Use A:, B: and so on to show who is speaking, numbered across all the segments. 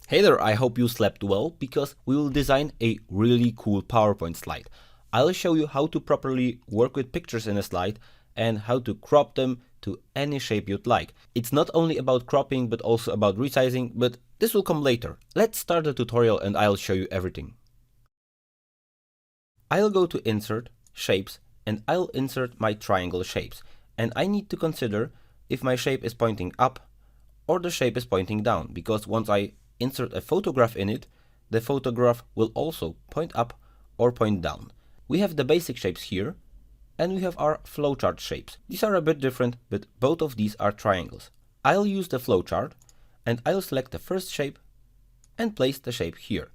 A: Hey there, I hope you slept well because we will design a really cool PowerPoint slide. I'll show you how to properly work with pictures in a slide and how to crop them to any shape you'd like. It's not only about cropping but also about resizing, but this will come later. Let's start the tutorial and I'll show you everything. I'll go to Insert, Shapes, and I'll insert my triangle shapes. And I need to consider if my shape is pointing up or the shape is pointing down, because once I insert a photograph in it, the photograph will also point up or point down. We have the basic shapes here, and we have our flowchart shapes. These are a bit different, but both of these are triangles. I'll use the flowchart, and I'll select the first shape and place the shape here.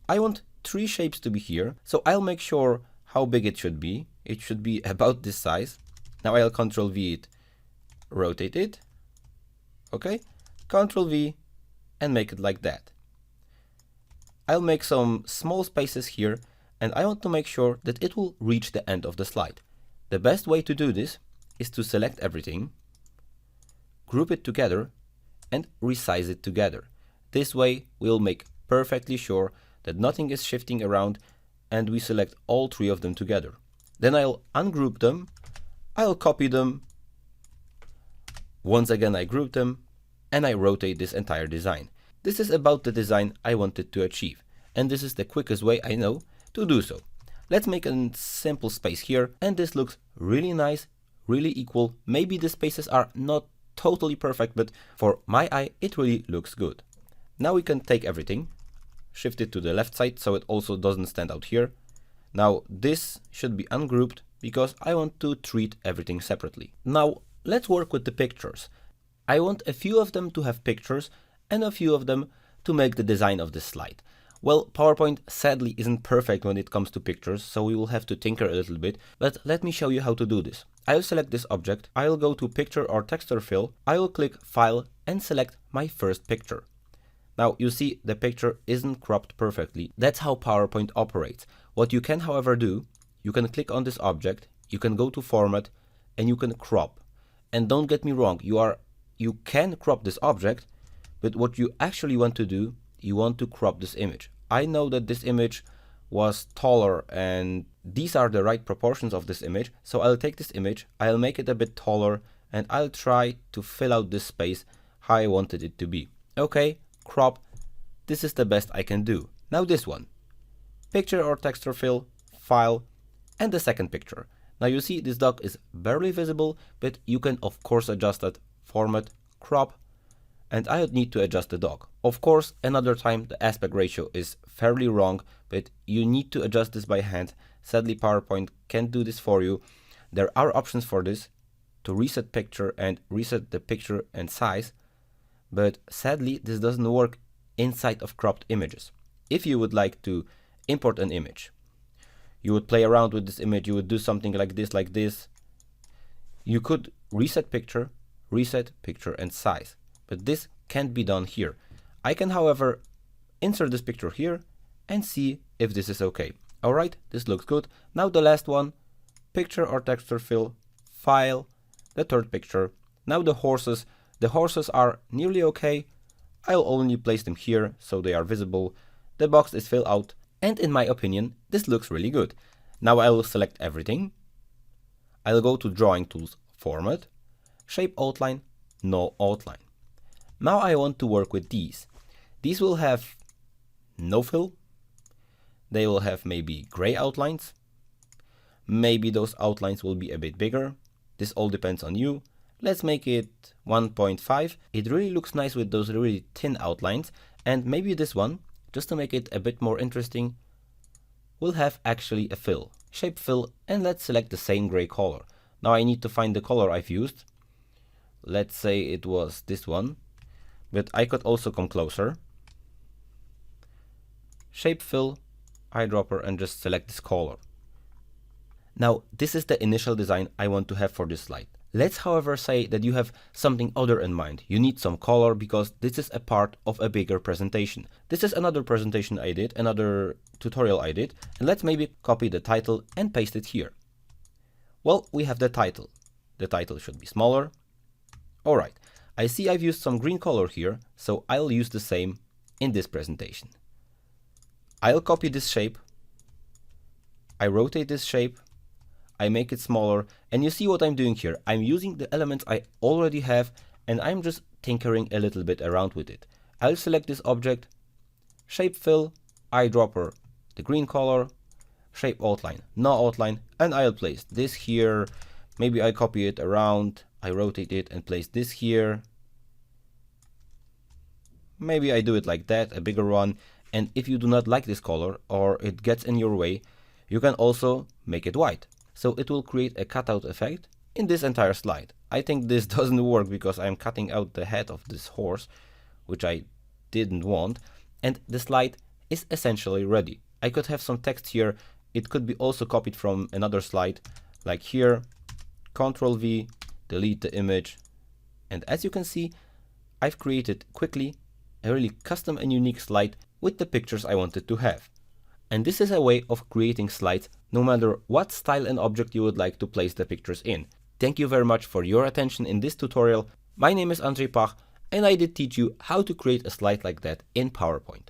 A: I want 3 shapes to be here, so I'll make sure how big it should be. It should be about this size. Now I'll Ctrl V it, rotate it, okay, Ctrl V and make it like that. I'll make some small spaces here and I want to make sure that it will reach the end of the slide. The best way to do this is to select everything, group it together and resize it together. This way we'll make perfectly sure that nothing is shifting around and we select all 3 of them together. Then I'll ungroup them, I'll copy them, once again I group them, and I rotate this entire design. This is about the design I wanted to achieve, and this is the quickest way I know to do so. Let's make a simple space here, and this looks really nice, really equal. Maybe the spaces are not totally perfect, but for my eye it really looks good. Now we can take everything, shift it to the left side so it also doesn't stand out here. Now this should be ungrouped because I want to treat everything separately. Now let's work with the pictures. I want a few of them to have pictures and a few of them to make the design of this slide. Well, PowerPoint sadly isn't perfect when it comes to pictures, so we will have to tinker a little bit, but let me show you how to do this. I'll select this object, I'll go to Picture or Texture Fill, I'll click File and select my first picture. Now you see the picture isn't cropped perfectly. That's how PowerPoint operates. What you can however do, you can click on this object, you can go to Format and you can crop. And don't get me wrong, you can crop this object, but what you actually want to do, you want to crop this image. I know that this image was taller and these are the right proportions of this image, so I'll take this image, I'll make it a bit taller and I'll try to fill out this space how I wanted it to be. Okay, crop, this is the best I can do. Now this one, Picture or Texture Fill, File, and the second picture. Now you see this dog is barely visible, but you can of course adjust that, Format, Crop, and I need to adjust the dog. Of course, another time the aspect ratio is fairly wrong, but you need to adjust this by hand. Sadly, PowerPoint can't do this for you. There are options for this, to reset picture and reset the picture and size, but sadly this doesn't work inside of cropped images. If you would like to import an image, you would play around with this image, you would do something like this. You could reset picture and size, but this can't be done here. I can however insert this picture here and see if this is okay. Alright, this looks good. Now the last one, Picture or Texture Fill, File, the third picture. Now the horses are nearly okay. I'll only place them here so they are visible. The box is filled out, and in my opinion, this looks really good. Now I will select everything. I'll go to Drawing Tools, Format, Shape Outline, No Outline. Now I want to work with these. These will have no fill. They will have maybe gray outlines. Maybe those outlines will be a bit bigger. This all depends on you. Let's make it 1.5. It really looks nice with those really thin outlines. And maybe this one, just to make it a bit more interesting, will have actually a fill. Shape Fill, and let's select the same gray color. Now I need to find the color I've used. Let's say it was this one, but I could also come closer. Shape Fill, eyedropper, and just select this color. Now this is the initial design I want to have for this slide. Let's however say that you have something other in mind. You need some color because this is a part of a bigger presentation. This is another presentation I did, another tutorial I did, and let's maybe copy the title and paste it here. Well, we have the title. The title should be smaller. Alright, I see I've used some green color here, so I'll use the same in this presentation. I'll copy this shape, I rotate this shape, I make it smaller, and you see what I'm doing here. I'm using the elements I already have, and I'm just tinkering a little bit around with it. I'll select this object, shape fill, eyedropper, the green color, shape outline, no outline, and I'll place this here. Maybe I copy it around, I rotate it and place this here. Maybe I do it like that, a bigger one. And if you do not like this color or it gets in your way, you can also make it white. So it will create a cutout effect in this entire slide. I think this doesn't work because I'm cutting out the head of this horse, which I didn't want, and the slide is essentially ready. I could have some text here. It could be also copied from another slide, like here, Ctrl V, delete the image. And as you can see, I've created quickly a really custom and unique slide with the pictures I wanted to have. And this is a way of creating slides no matter what style and object you would like to place the pictures in. Thank you very much for your attention in this tutorial. My name is Andrzej Pach, and I did teach you how to create a slide like that in PowerPoint.